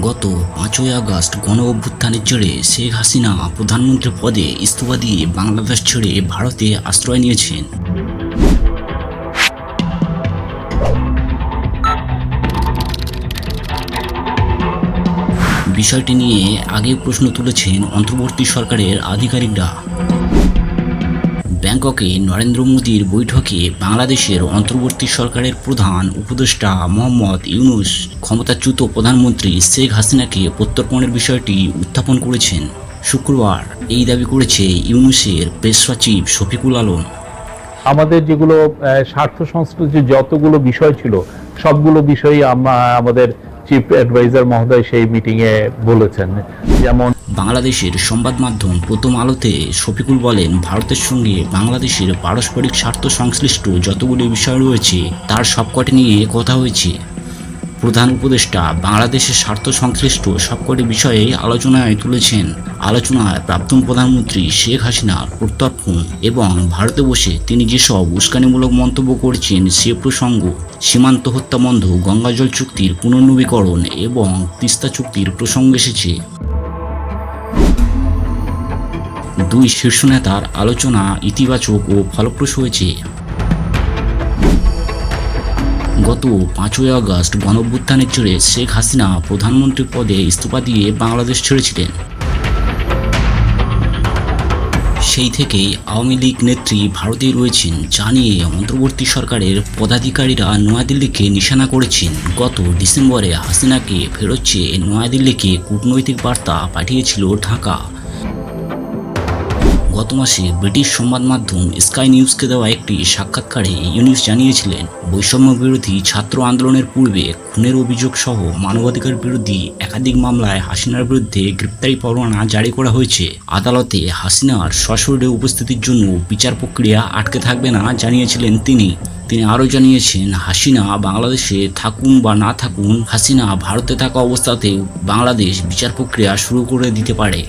গত ৫ই আগস্ট গণ অভ্যুত্থানের জেরে শেখ হাসিনা প্রধানমন্ত্রী পদে ইস্তফা দিয়ে বাংলাদেশ ছেড়ে ভারতে আশ্রয় নিয়েছেন। বিষয়টি নিয়ে আগে প্রশ্ন তুলেছেন অন্তর্বর্তী সরকারের আধিকারিকরা। ব্যাংককে নরেন্দ্র মোদীর বৈঠকে বাংলাদেশের অন্তর্বর্তী সরকারের প্রধান উপদেষ্টা মোহাম্মদ ইউনূস ক্ষমতাচ্যুত প্রধানমন্ত্রী শেখ হাসিনাকে প্রত্যর্পণের বিষয়টি উত্থাপন করেছেন। শুক্রবার এই দাবি করেছে ইউনূসের প্রেস সচিব শফিকুল আলম। আমাদের যেগুলো স্বার্থ সংশ্লিষ্ট যতগুলো বিষয় ছিল সবগুলো বিষয়ই আমাদের চিফ অ্যাডভাইজার মহোদয় সেই মিটিংয়ে বলেছেন। যেমন বাংলাদেশের সংবাদ মাধ্যম প্রথম আলোতে শফিকুল বলেন, ভারতের সঙ্গে বাংলাদেশের পারস্পরিক স্বার্থ সংশ্লিষ্ট যতগুলি বিষয় রয়েছে তার সবকটি নিয়ে কথা হয়েছে। প্রধান উপদেষ্টা বাংলাদেশের স্বার্থ সংশ্লিষ্ট সবকটি বিষয়ে আলোচনায় তুলেছেন। আলোচনায় প্রাক্তন প্রধানমন্ত্রী শেখ হাসিনার প্রত্যর্পণ এবং ভারতে বসে তিনি যেসব উস্কানিমূলক মন্তব্য করছেন সে প্রসঙ্গ, সীমান্ত হত্যা বন্ধ, গঙ্গাজল চুক্তির পুনর্নবীকরণ এবং তিস্তা চুক্তির প্রসঙ্গ এসেছে। দুই শীর্ষ নেতার আলোচনা ইতিবাচক ও ফলপ্রসূ হয়েছে। গত ৫ই আগস্ট গণঅভ্যুত্থানের জেরে শেখ হাসিনা প্রধানমন্ত্রী পদে ইস্তফা দিয়ে বাংলাদেশ ছেড়েছিলেন। সেই থেকেই আওয়ামী লীগ নেত্রী ভারতেই রয়েছেন, যা নিয়ে অন্তর্বর্তী সরকারের পদাধিকারীরা নয়াদিল্লিকে নিশানা করেছেন। গত ডিসেম্বরে হাসিনাকে ফেরত চেয়ে নয়াদিল্লিকে কূটনৈতিক বার্তা পাঠিয়েছিল ঢাকা। গত মাসে ব্রিটিশ সংবাদ মাধ্যম স্কাই নিউজকে দেওয়া একটি সাক্ষাৎকারে ইউনূস জানিয়েছিলেন, বৈষম্য বিরোধী ছাত্র আন্দোলনের পূর্বে খুনের অভিযোগ সহ মানবাধিকার বিরোধী একাধিক মামলায় হাসিনার বিরুদ্ধে গ্রেপ্তারি পরোয়ানা জারি করা হয়েছে। আদালতে হাসিনার সশরীরে উপস্থিতির জন্য বিচার প্রক্রিয়া আটকে থাকবে না জানিয়েছিলেন তিনি। তিনি আরও জানিয়েছেন, হাসিনা বাংলাদেশে থাকুন বা না থাকুন, হাসিনা ভারতে থাকা অবস্থাতেও বাংলাদেশ বিচার প্রক্রিয়া শুরু করে দিতে পারে।